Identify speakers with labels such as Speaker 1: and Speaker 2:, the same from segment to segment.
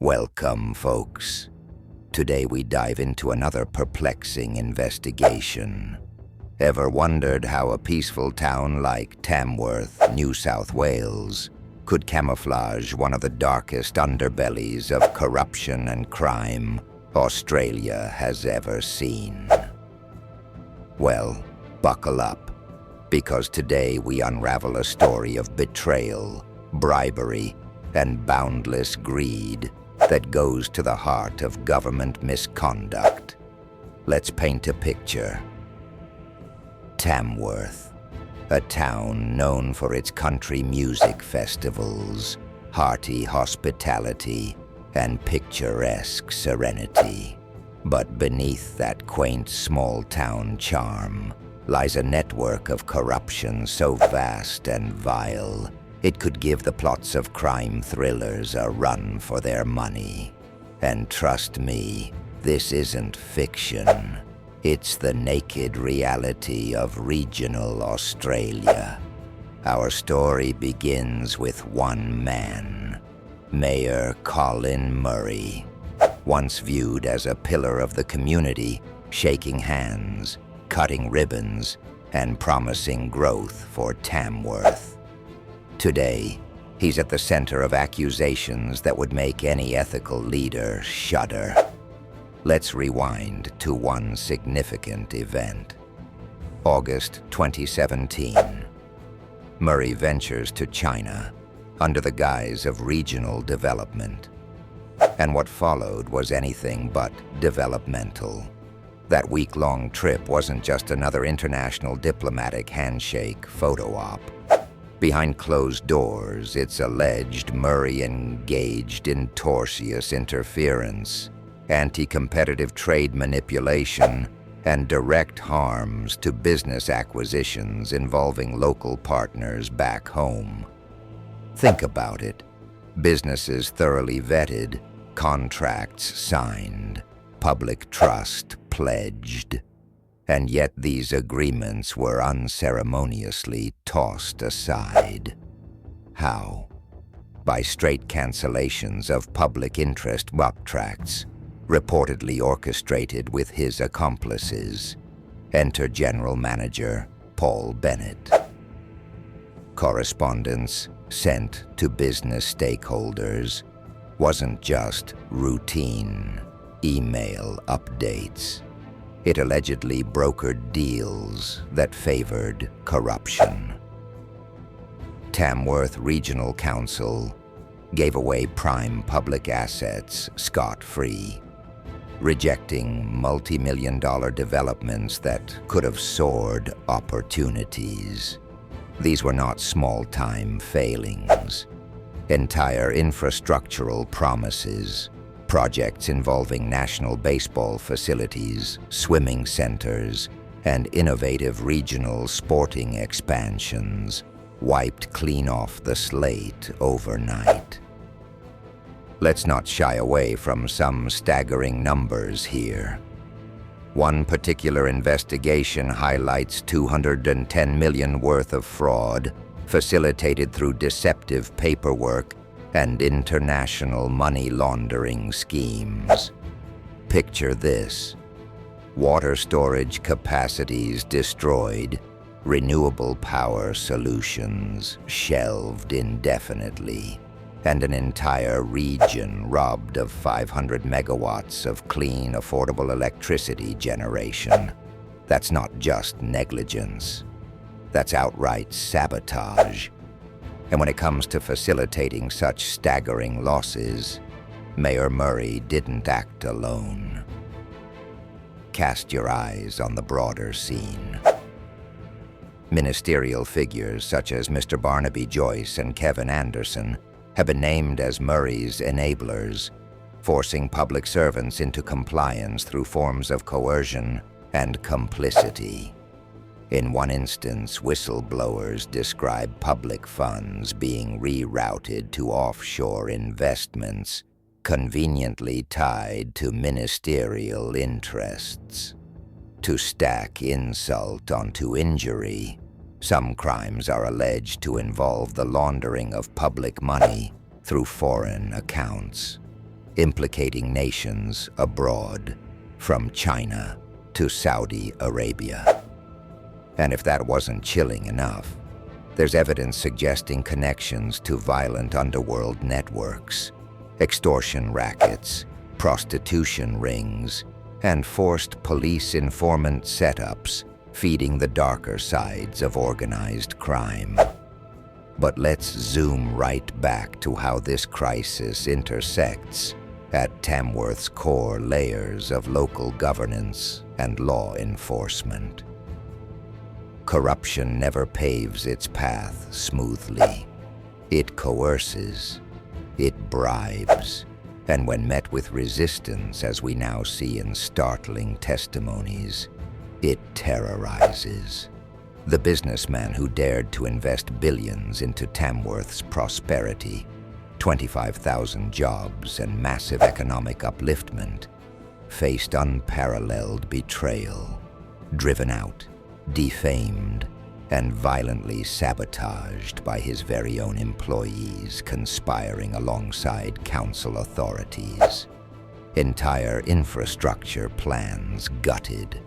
Speaker 1: Welcome, folks. Today we dive into another perplexing investigation. Ever wondered how a peaceful town like Tamworth, New South Wales, could camouflage one of the darkest underbellies of corruption and crime Australia has ever seen? Well, buckle up, because today we unravel a story of betrayal, bribery, and boundless greed that goes to the heart of government misconduct. Let's paint a picture. Tamworth, a town known for its country music festivals, hearty hospitality, and picturesque serenity. But beneath that quaint small-town charm lies a network of corruption so vast and vile it could give the plots of crime thrillers a run for their money. And trust me, this isn't fiction. It's the naked reality of regional Australia. Our story begins with one man, Mayor Colin Murray, once viewed as a pillar of the community, shaking hands, cutting ribbons, and promising growth for Tamworth. Today, he's at the center of accusations that would make any ethical leader shudder. Let's rewind to one significant event. August 2017. Murray ventures to China under the guise of regional development. And what followed was anything but developmental. That week-long trip wasn't just another international diplomatic handshake photo op. Behind closed doors, it's alleged Murray engaged in tortious interference, anti-competitive trade manipulation, and direct harms to business acquisitions involving local partners back home. Think about it. Businesses thoroughly vetted, contracts signed, public trust pledged. And yet these agreements were unceremoniously tossed aside. How? By straight cancellations of public interest contracts, reportedly orchestrated with his accomplices. Enter General Manager Paul Bennett. Correspondence sent to business stakeholders wasn't just routine email updates. It allegedly brokered deals that favored corruption. Tamworth Regional Council gave away prime public assets scot-free, rejecting multi-million-dollar developments that could have soared opportunities. These were not small-time failings. Entire infrastructural promises, projects involving national baseball facilities, swimming centers, and innovative regional sporting expansions wiped clean off the slate overnight. Let's not shy away from some staggering numbers here. One particular investigation highlights $210 million worth of fraud facilitated through deceptive paperwork and international money laundering schemes. Picture this: water storage capacities destroyed, renewable power solutions shelved indefinitely, and an entire region robbed of 500 megawatts of clean, affordable electricity generation. That's not just negligence. That's outright sabotage. And when it comes to facilitating such staggering losses, Mayor Murray didn't act alone. Cast your eyes on the broader scene. Ministerial figures such as Mr. Barnaby Joyce and Kevin Anderson have been named as Murray's enablers, forcing public servants into compliance through forms of coercion and complicity. In one instance, whistleblowers describe public funds being rerouted to offshore investments, conveniently tied to ministerial interests. To stack insult onto injury, some crimes are alleged to involve the laundering of public money through foreign accounts. implicating nations abroad, from China to Saudi Arabia. And if that wasn't chilling enough, there's evidence suggesting connections to violent underworld networks, extortion rackets, prostitution rings, and forced police informant setups feeding the darker sides of organized crime. But let's zoom right back to how this crisis intersects at Tamworth's core layers of local governance and law enforcement. Corruption never paves its path smoothly. It coerces, it bribes, and when met with resistance, as we now see in startling testimonies, it terrorizes. The businessman who dared to invest billions into Tamworth's prosperity, 25,000 jobs and massive economic upliftment, faced unparalleled betrayal, driven out, defamed, and violently sabotaged by his very own employees conspiring alongside council authorities. Entire infrastructure plans gutted,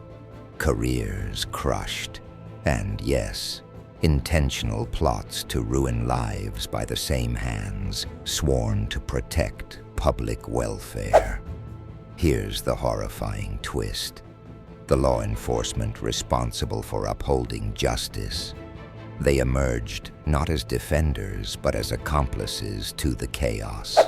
Speaker 1: careers crushed, and yes, intentional plots to ruin lives by the same hands sworn to protect public welfare. Here's the horrifying twist. The law enforcement responsible for upholding justice, they emerged not as defenders but as accomplices to the chaos.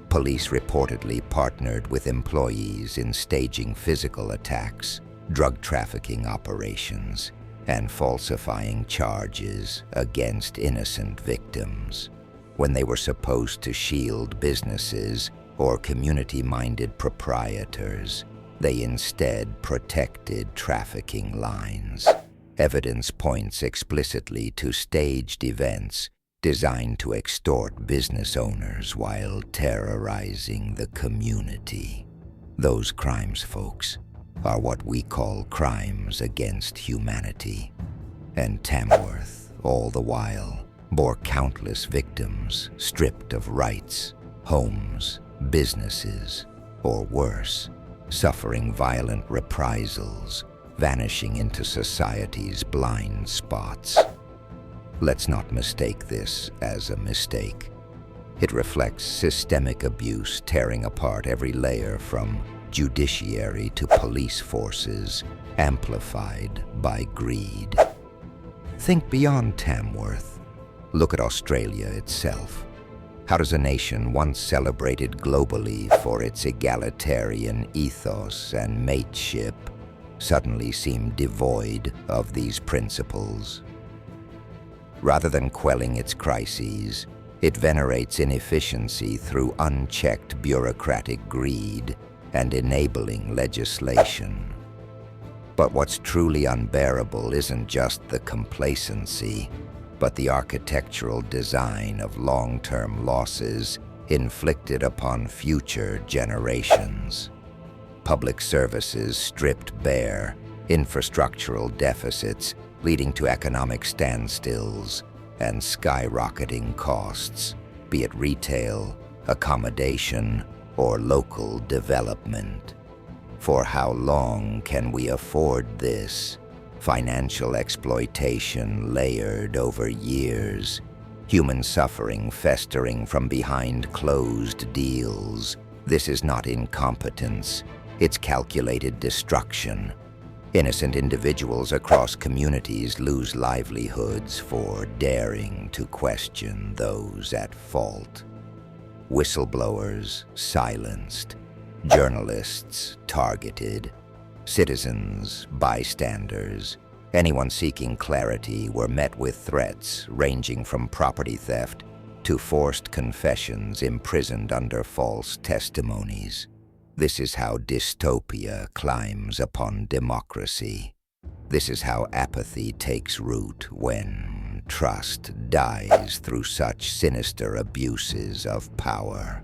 Speaker 1: Police reportedly partnered with employees in staging physical attacks, drug trafficking operations, and falsifying charges against innocent victims, when they were supposed to shield businesses or community-minded proprietors. They instead protected trafficking lines. Evidence points explicitly to staged events designed to extort business owners while terrorizing the community. Those crimes, folks, are what we call crimes against humanity. And Tamworth, all the while, bore countless victims stripped of rights, homes, businesses, or worse, suffering violent reprisals, vanishing into society's blind spots. Let's not mistake this as a mistake. It reflects systemic abuse tearing apart every layer from judiciary to police forces, amplified by greed. Think beyond Tamworth. Look at Australia itself. How does a nation once celebrated globally for its egalitarian ethos and mateship suddenly seem devoid of these principles? Rather than quelling its crises, it venerates inefficiency through unchecked bureaucratic greed and enabling legislation. But what's truly unbearable isn't just the complacency, but the architectural design of long-term losses inflicted upon future generations. Public services stripped bare, infrastructural deficits leading to economic standstills and skyrocketing costs, be it retail, accommodation, or local development. For how long can we afford this? Financial exploitation layered over years, human suffering festering from behind closed deals. This is not incompetence, it's calculated destruction. Innocent individuals across communities lose livelihoods for daring to question those at fault. Whistleblowers silenced, journalists targeted, citizens, bystanders, anyone seeking clarity were met with threats ranging from property theft to forced confessions imprisoned under false testimonies. This is how dystopia climbs upon democracy. This is how apathy takes root when trust dies through such sinister abuses of power.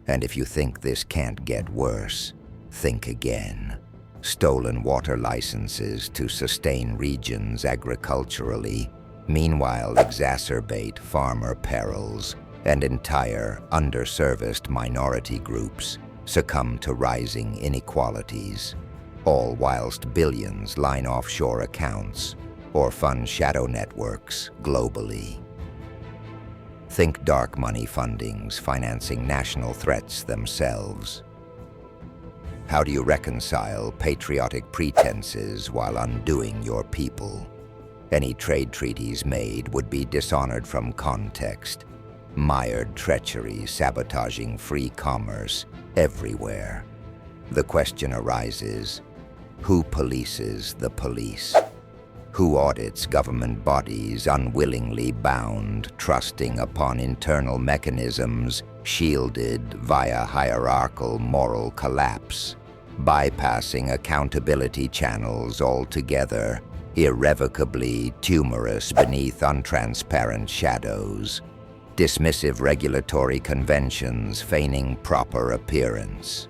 Speaker 1: And if you think this can't get worse, think again. Stolen water licenses to sustain regions agriculturally, meanwhile exacerbate farmer perils and entire underserviced minority groups succumb to rising inequalities, all whilst billions line offshore accounts or fund shadow networks globally. Think dark money fundings financing national threats themselves. How do you reconcile patriotic pretenses while undoing your people? Any trade treaties made would be dishonored from context, mired treachery sabotaging free commerce everywhere. The question arises, who polices the police? Who audits government bodies unwillingly bound, trusting upon internal mechanisms shielded via hierarchical moral collapse, bypassing accountability channels altogether, irrevocably tumorous beneath untransparent shadows, dismissive regulatory conventions feigning proper appearance?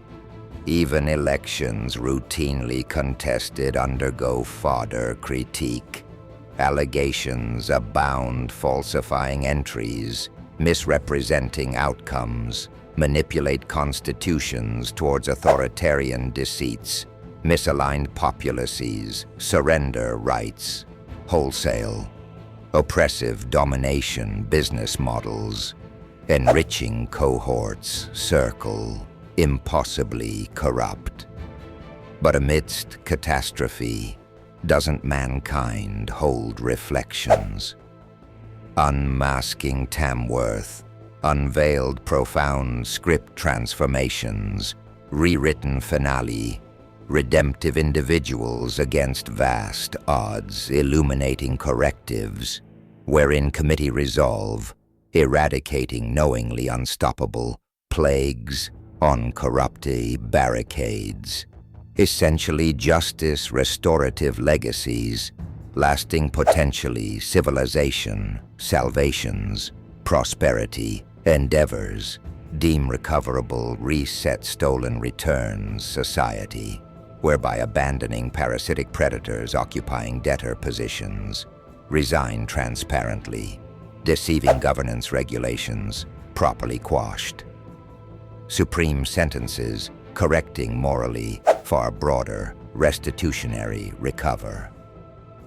Speaker 1: Even elections routinely contested undergo fodder critique. Allegations abound falsifying entries, misrepresenting outcomes, manipulate constitutions towards authoritarian deceits, misaligned populaces, surrender rights, wholesale, oppressive domination business models, enriching cohorts circle, impossibly corrupt. But amidst catastrophe, doesn't mankind hold reflections? Unmasking Tamworth unveiled profound script transformations, rewritten finale, redemptive individuals against vast odds, illuminating correctives, wherein committee resolve, eradicating knowingly unstoppable plagues on corrupty barricades, essentially justice restorative legacies, lasting potentially civilization, salvations, prosperity, endeavors, deem recoverable reset stolen returns society, whereby abandoning parasitic predators occupying debtor positions, resign transparently, deceiving governance regulations properly quashed. Supreme sentences correcting morally far broader restitutionary recover.